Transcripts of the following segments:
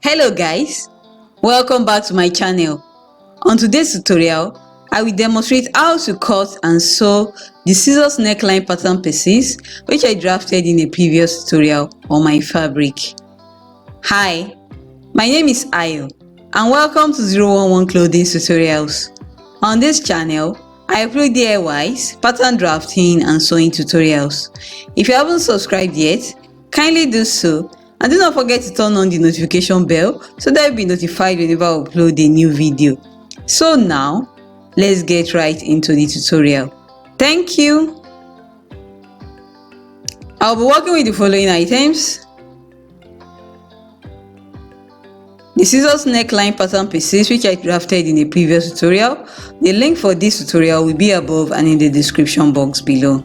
Hello guys, welcome back to my channel. On today's tutorial, I will demonstrate how to cut and sew the scissors neckline pattern pieces which I drafted in a previous tutorial on my fabric. Hi, my name is Ayo and welcome to 011 Clothing Tutorials. On this channel, I upload DIYs, pattern drafting and sewing tutorials. If you haven't subscribed yet, kindly do so. And do not forget to turn on the notification bell so that you'll be notified whenever I upload a new video. So now, let's get right into the tutorial. Thank you. I'll be working with the following items: the scissors neckline pattern pieces which I drafted in a previous tutorial. The link for this tutorial will be above and in the description box below.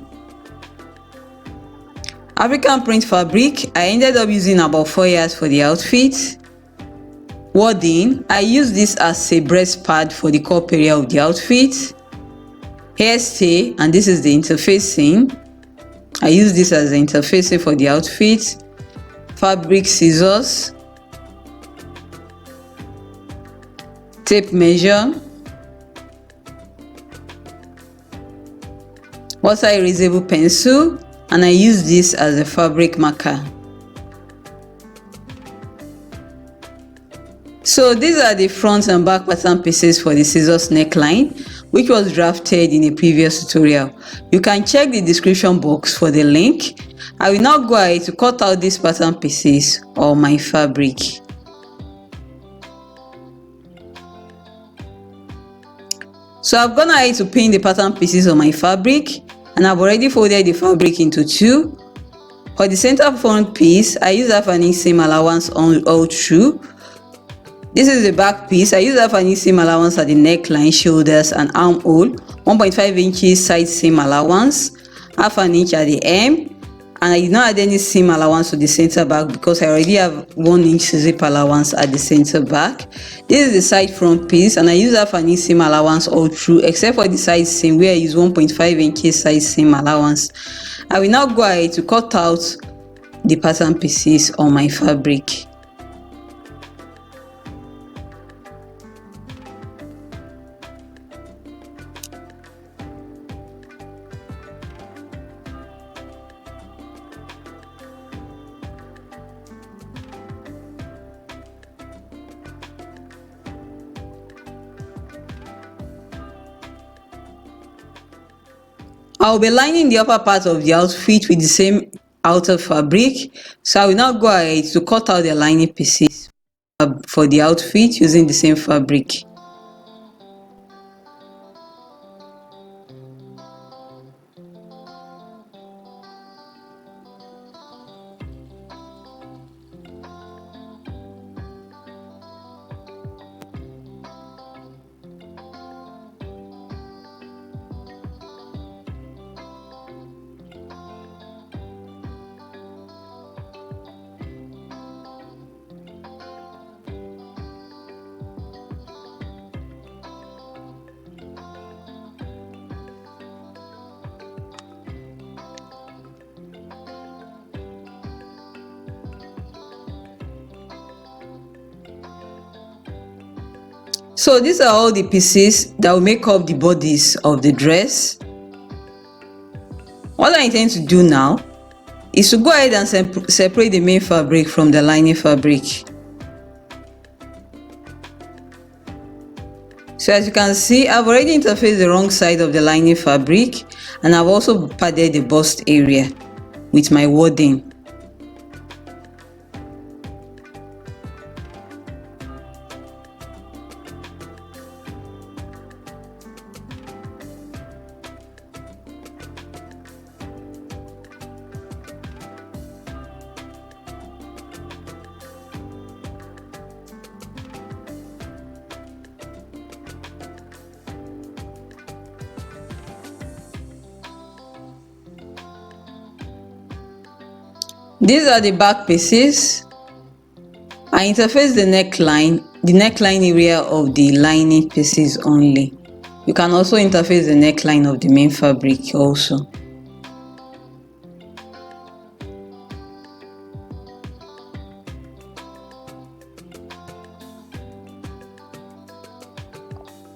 African print fabric, I ended up using about 4 yards for the outfit. Wadding, I used this as a breast pad for the cup area of the outfit. Hairstay, and this is the interfacing. I use this as the interfacing for the outfit. Fabric scissors. Tape measure. Water erasable pencil. And I use this as a fabric marker. So these are the front and back pattern pieces for the scissors neckline, which was drafted in a previous tutorial. You can check the description box for the link. I will now go ahead to cut out these pattern pieces on my fabric. So I've gone ahead to pin the pattern pieces on my fabric, and I've already folded the fabric into two. For the center front piece, I use half an inch seam allowance on all through. This is the back piece. I use half an inch seam allowance at the neckline, shoulders and armhole, 1.5 inches side seam allowance, half an inch at the hem, and I did not add any seam allowance to the center back because I already have 1 inch zip allowance at the center back. This is the side front piece, and I use half an inch seam allowance all through except for the side seam where I use 1.5 inches side seam allowance. I will now go ahead to cut out the pattern pieces on my fabric. I'll be lining the upper part of the outfit with the same outer fabric, so I will now go ahead to cut out the lining pieces for the outfit using the same fabric. So these are all the pieces that will make up the bodice of the dress. What I intend to do now is to go ahead and separate the main fabric from the lining fabric. So as you can see, I've already interfaced the wrong side of the lining fabric, and I've also padded the bust area with my wadding. These are the back pieces. I interface the neckline area of the lining pieces only. You can also interface the neckline of the main fabric also.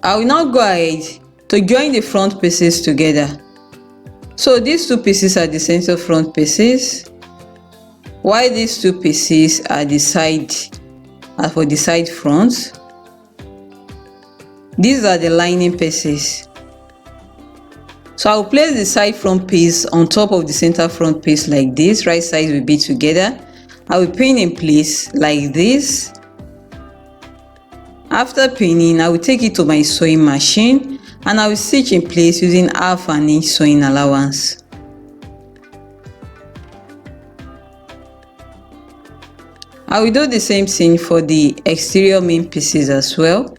I will now go ahead to join the front pieces together. So these two pieces are the center front pieces, while these two pieces are for the side fronts. These are the lining pieces. So I will place the side front piece on top of the center front piece like this. Right sides will be together. I will pin in place like this. After pinning, I will take it to my sewing machine and I will stitch in place using 1/2 inch sewing allowance. I will do the same thing for the exterior main pieces as well.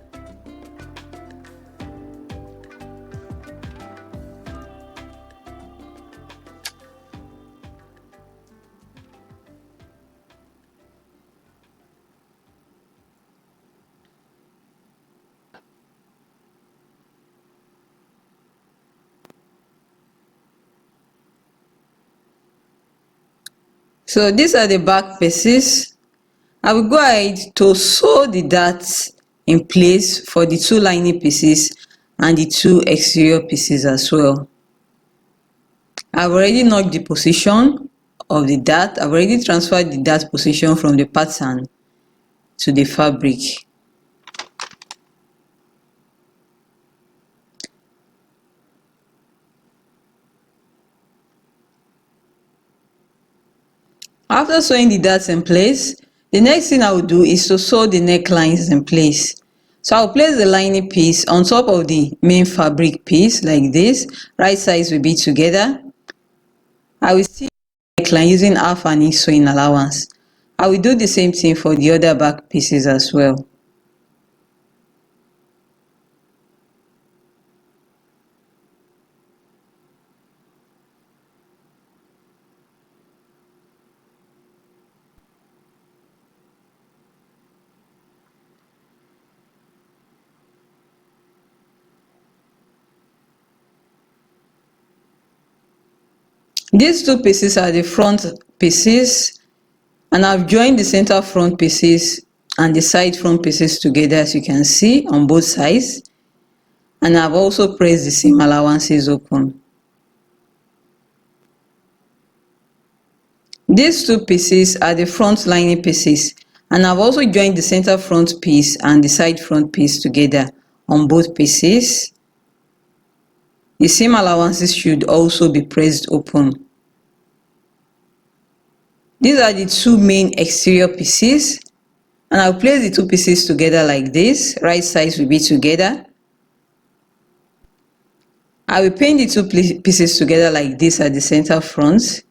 So these are the back pieces. I will go ahead to sew the darts in place for the two lining pieces and the two exterior pieces as well. I've already knocked the position of the dart. I've already transferred the dart position from the pattern to the fabric. After sewing the darts in place, the next thing I will do is to sew the necklines in place. So I'll place the lining piece on top of the main fabric piece like this. Right sides will be together. I will stitch the neckline using 1/2 inch sewing allowance. I will do the same thing for the other back pieces as well. These two pieces are the front pieces, and I've joined the center front pieces and the side front pieces together, as you can see, on both sides, and I've also pressed the seam allowances open. These two pieces are the front lining pieces, and I've also joined the center front piece and the side front piece together on both pieces. The seam allowances should also be pressed open. These are the two main exterior pieces, and I'll place the two pieces together like this. Right sides will be together. I will pin the two pieces together like this at the center front.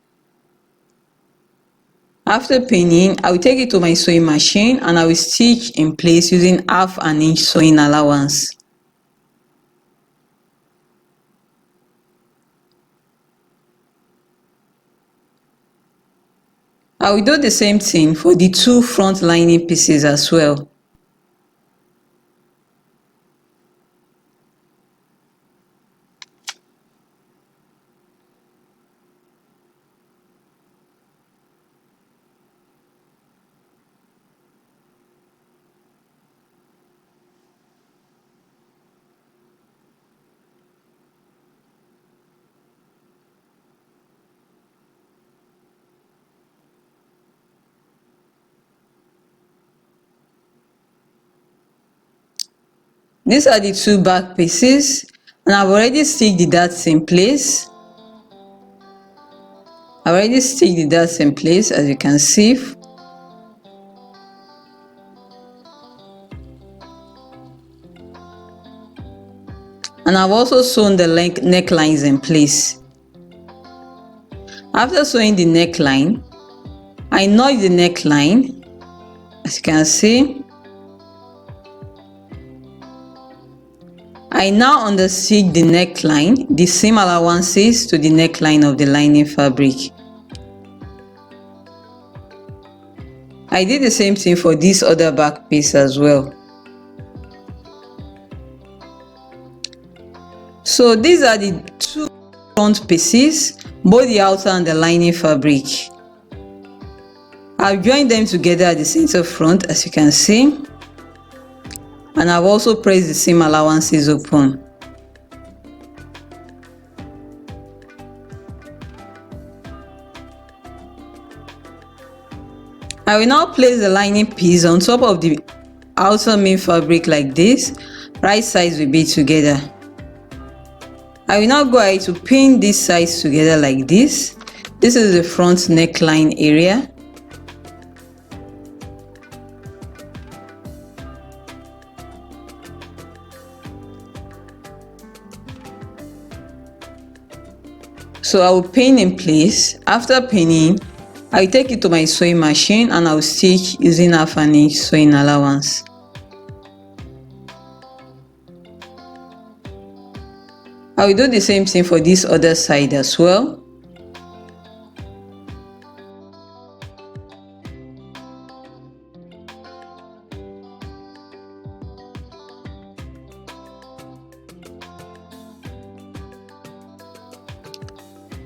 After pinning, I will take it to my sewing machine and I will stitch in place using 1/2 inch sewing allowance. I will do the same thing for the two front lining pieces as well. These are the two back pieces, and I've already stitched the darts in place. As you can see. And I've also sewn the necklines in place. After sewing the neckline, I knot the neckline, as you can see. I now understitch the neckline, the seam allowances to the neckline of the lining fabric. I did the same thing for this other back piece as well. So these are the two front pieces, both the outer and the lining fabric. I've joined them together at the center front, as you can see, and I've also pressed the seam allowances open. I will now place the lining piece on top of the outer main fabric like this. Right sides will be together. I will now go ahead to pin these sides together like this. This is the front neckline area. So I will pin in place. After pinning, I will take it to my sewing machine and I will stitch using 1/2 inch sewing allowance. I will do the same thing for this other side as well.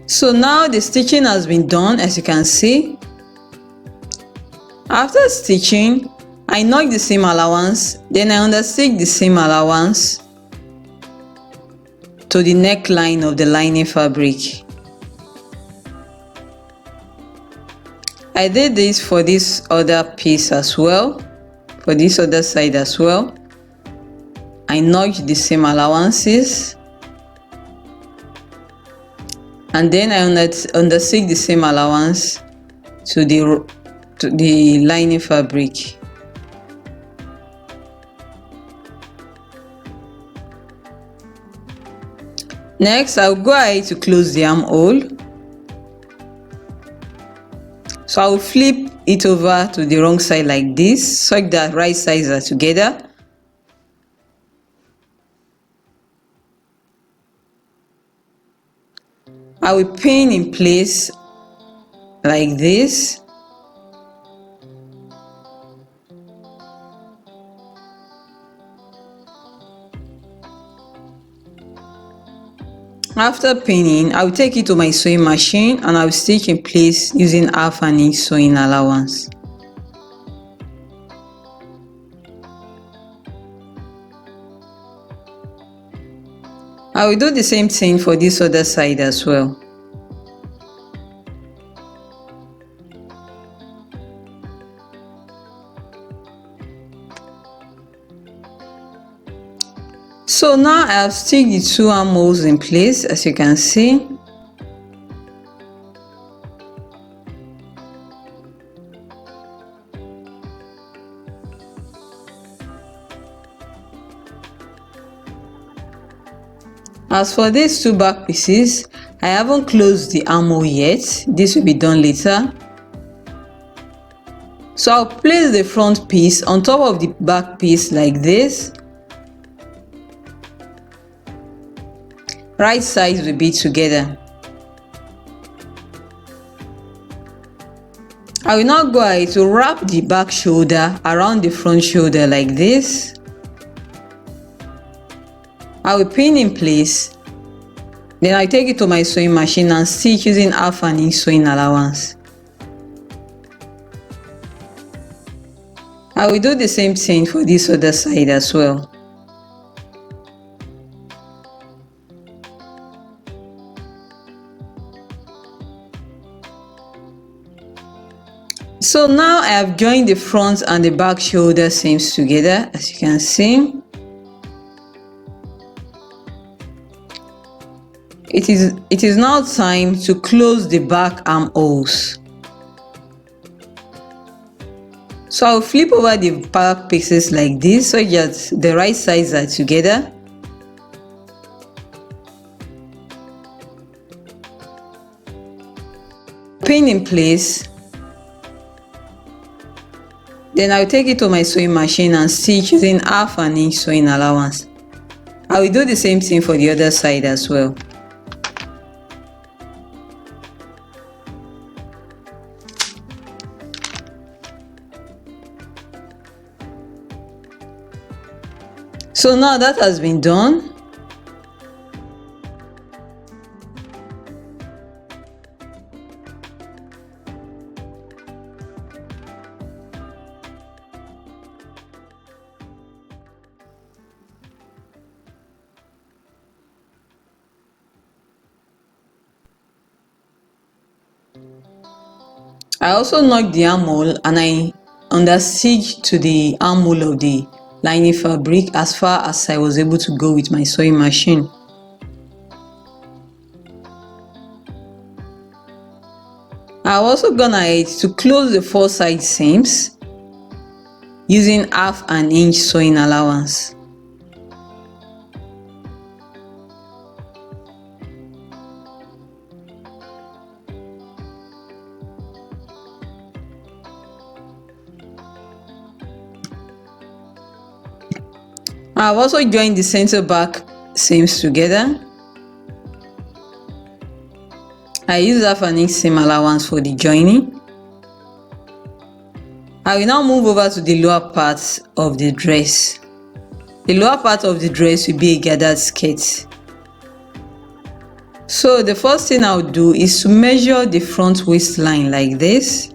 So now the stitching has been done, as you can see. After stitching, I knock the seam allowance, then I understitch the seam allowance to the neckline of the lining fabric. I did this for this other piece as well, for this other side as well. I notch the seam allowances, and then I understitch the seam allowance to the lining fabric. Next, I'll go ahead to close the armhole. So I'll flip it over to the wrong side like this, such that right sides are together. I will pin in place like this. After pinning, I will take it to my sewing machine and I will stitch in place using 1/2 inch sewing allowance. I will do the same thing for this other side as well. So now I have stitched the two armholes in place, as you can see. As for these two back pieces, I haven't closed the armhole yet. This will be done later. So I'll place the front piece on top of the back piece like this. Right sides will be together. I will now go ahead to wrap the back shoulder around the front shoulder like this. I will pin in place. Then I take it to my sewing machine and stitch using 1/2 inch sewing allowance. I will do the same thing for this other side as well. So now I have joined the front and the back shoulder seams together, as you can see. It is now time to close the back armholes. So I'll flip over the back pieces like this so that the right sides are together. Pin in place. Then I'll take it to my sewing machine and stitch using 1/2 inch sewing allowance. I will do the same thing for the other side as well. So now that has been done, I also knocked the armhole and I understitched to the armhole of the lining fabric as far as I was able to go with my sewing machine. I've also gone ahead to close the 4 side seams using half an inch sewing allowance. I've also joined the center back seams together. I use half an inch seam allowance for the joining. I will now move over to the lower part of the dress. The lower part of the dress will be a gathered skirt. So the first thing I'll do is to measure the front waistline like this.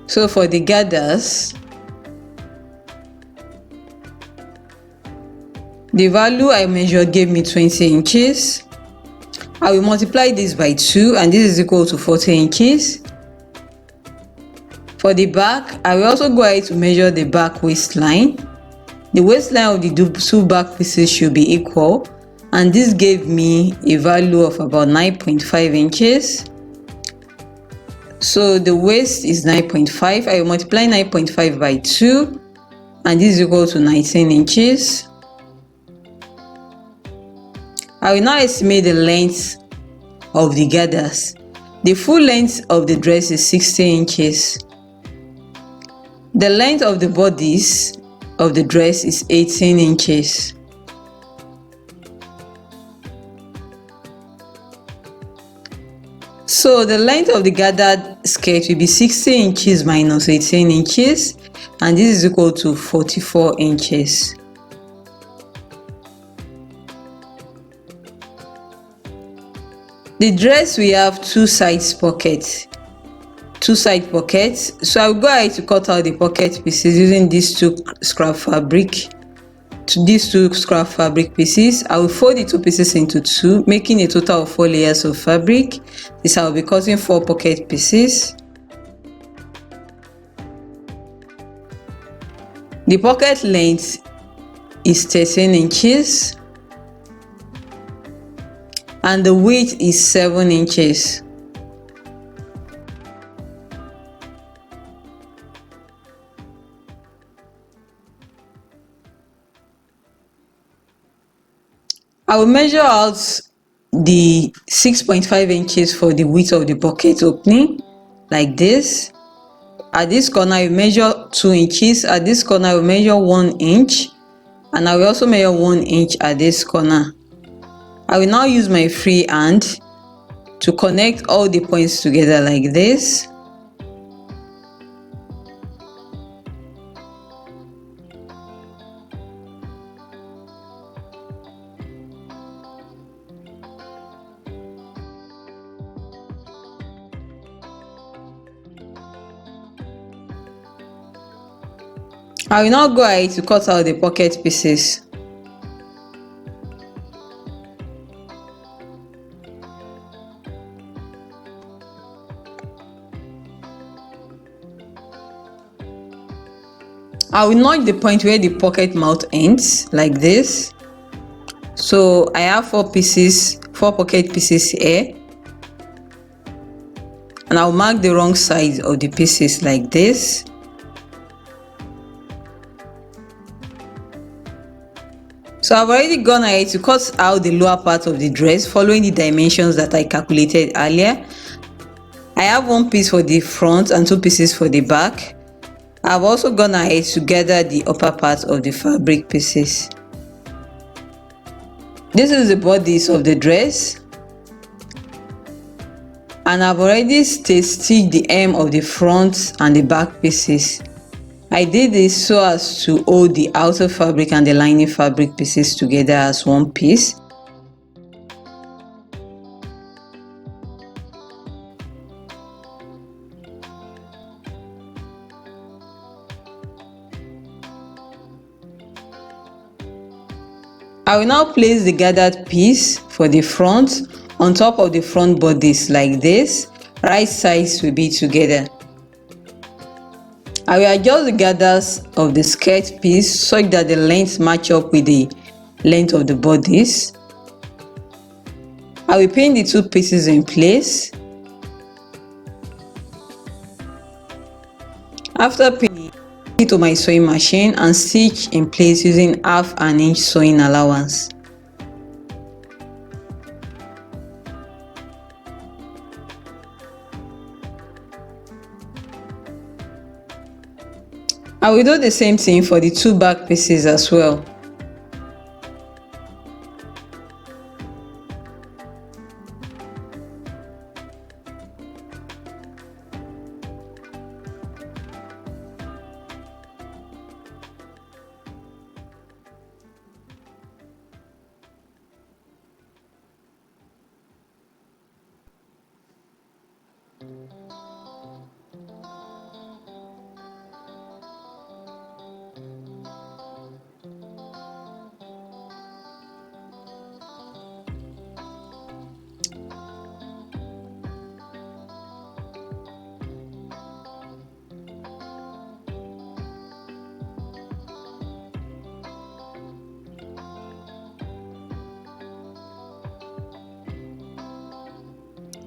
So for the gathers, the value I measured gave me 20 inches. I will multiply this by 2 and this is equal to 40 inches. For the back, I will also go ahead to measure the back waistline. The waistline of the two back pieces should be equal, and this gave me a value of about 9.5 inches. So the waist is 9.5. I will multiply 9.5 by 2 and this is equal to 19 inches. I will now estimate the length of the gathers. The full length of the dress is 60 inches. The length of the bodice of the dress is 18 inches. So the length of the gathered skirt will be 60 inches minus 18 inches, and this is equal to 44 inches. The dress will have two side pockets. So I'll go ahead to cut out the pocket pieces using these two scrap fabric. To these two scrap fabric pieces, I will fold the two pieces into two, making a total of 4 layers of fabric. This I will be cutting 4 pocket pieces. The pocket length is 13 inches and the width is 7 inches. I will measure out the 6.5 inches for the width of the pocket opening like this. At this corner I will measure 2 inches, at this corner I will measure 1 inch, and I will also measure 1 inch at this corner. I will now use my free hand to connect all the points together like this. I will now go ahead to cut out the pocket pieces. I will notch the point where the pocket mouth ends like this. So I have 4 pocket pieces here, and I'll mark the wrong side of the pieces like this. So I've already gone ahead to cut out the lower part of the dress following the dimensions that I calculated earlier. I have 1 piece for the front and 2 pieces for the back. I've also gone ahead to gather the upper part of the fabric pieces. This is the bodice of the dress, and I've already stitched the hem of the front and the back pieces. I did this so as to hold the outer fabric and the lining fabric pieces together as one piece. I will now place the gathered piece for the front on top of the front bodice like this. Right sides will be together. I will adjust the gathers of the skirt piece such that the length match up with the length of the bodice. I will pin the two pieces in place. After pinning, to my sewing machine and stitch in place using half an inch sewing allowance. I will do the same thing for the two back pieces as well.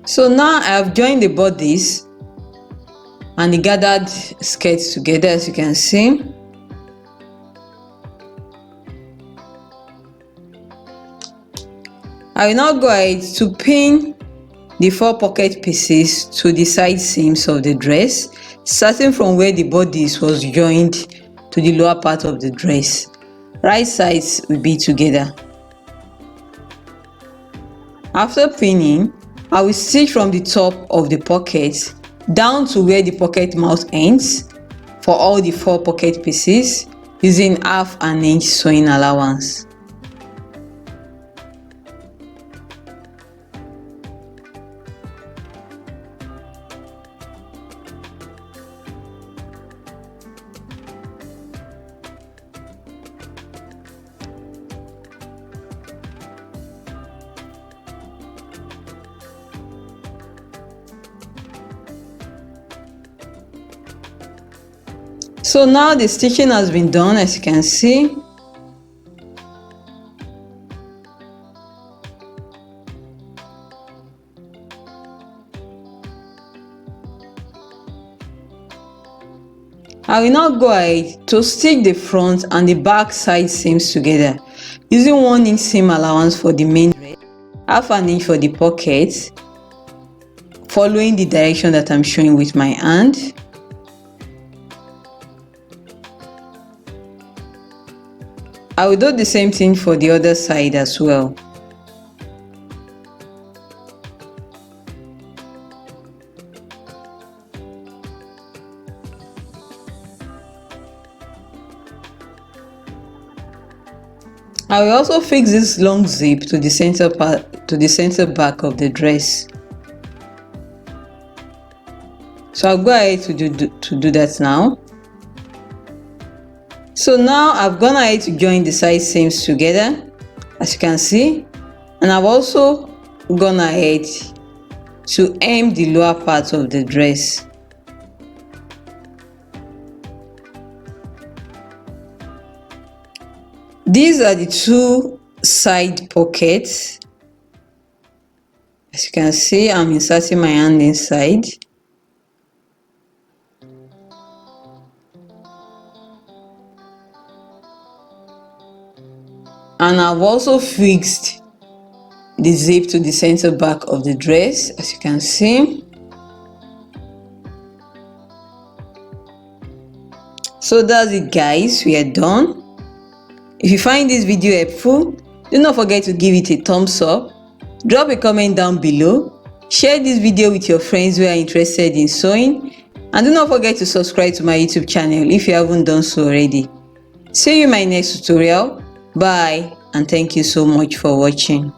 So now I have joined the bodice and the gathered skirts together, as you can see. I will now go ahead to pin the 4 pocket pieces to the side seams of the dress, starting from where the bodice was joined to the lower part of the dress. Right sides will be together. After pinning, I will stitch from the top of the pocket down to where the pocket mouth ends for all the 4 pocket pieces using half an inch sewing allowance. So now the stitching has been done, as you can see. I will now go ahead to stitch the front and the back side seams together using 1 inch seam allowance for the main dress, half an inch for the pocket, following the direction that I'm showing with my hand. I will do the same thing for the other side as well. I will also fix this long zip to the center back of the dress. So I'll go ahead to do that now. So now I've gone ahead to join the side seams together, as you can see, and I've also gone ahead to hem the lower part of the dress. These are the 2 side pockets. As you can see, I'm inserting my hand inside. And I've also fixed the zip to the center back of the dress, as you can see. So that's it, guys, we are done. If you find this video helpful, do not forget to give it a thumbs up, drop a comment down below, share this video with your friends who are interested in sewing, And do not forget to subscribe to my YouTube channel if you haven't done so already. See you in my next tutorial. Bye and thank you so much for watching.